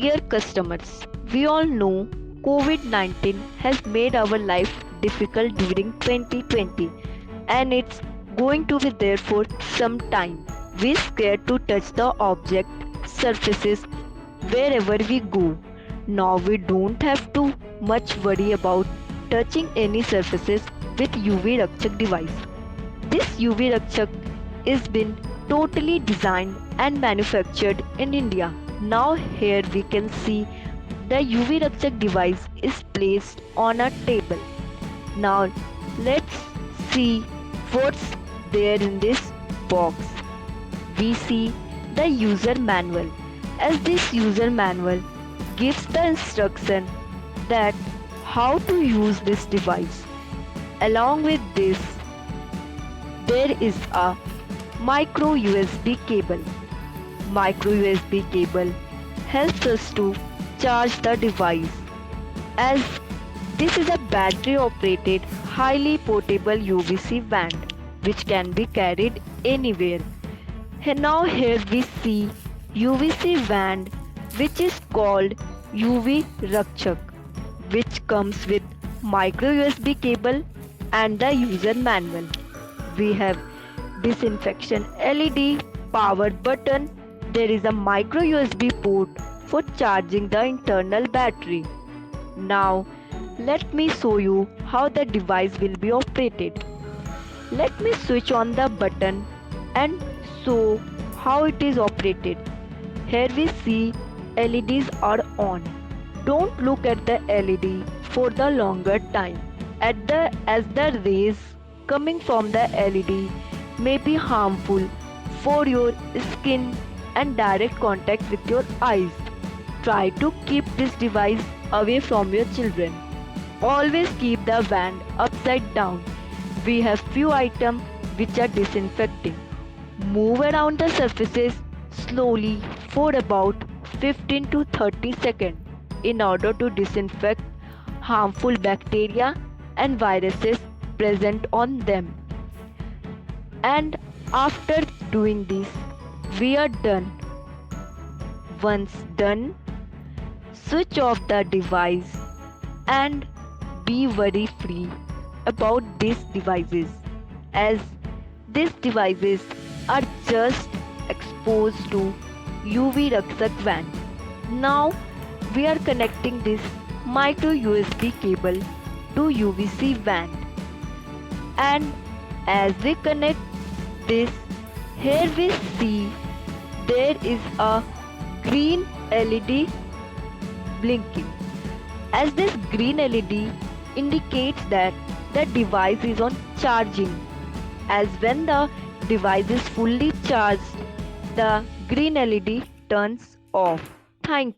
Dear customers, we all know COVID 19 has made our life difficult during 2020 and it's going to be there for some time. We're scared to touch the object surfaces wherever we go. Now we don't have to much worry about touching any surfaces with UV Rakshak device. This UV Rakshak is been totally designed and manufactured in India. Now here we can see the UV Rakshak device is placed on a table. Now let's see what's there in this box. We see the user manual, as this user manual gives the instruction that how to use this device. Along with this, there is a micro USB cable. Micro USB cable helps us to charge the device, as this is a battery operated highly portable UVC wand which can be carried anywhere. And now here we see UVC wand which is called UV Rakshak, which comes with micro USB cable and the user manual. We have disinfection LED power button. There is a micro USB port for charging the internal battery. Now let me show you how the device will be operated. Let me switch on the button and show how it is operated. Here we see LEDs are on. Don't look at the LED for the longer time, as the rays coming from the LED may be harmful for your skin and direct contact with your eyes. Try to keep this device away from your children. Always keep the wand upside down. We have few items which are disinfecting. Move around the surfaces slowly for about 15 to 30 seconds in order to disinfect harmful bacteria and viruses present on them. And after doing this, we are done. Once done, switch off the device and be worry free about these devices, as these devices are just exposed to UV Rakshak wand. Now we are connecting this micro USB cable to UVC wand, and as we connect this, here we see there is a green LED blinking, as this green LED indicates that the device is on charging, as when the device is fully charged, the green LED turns off. Thank you.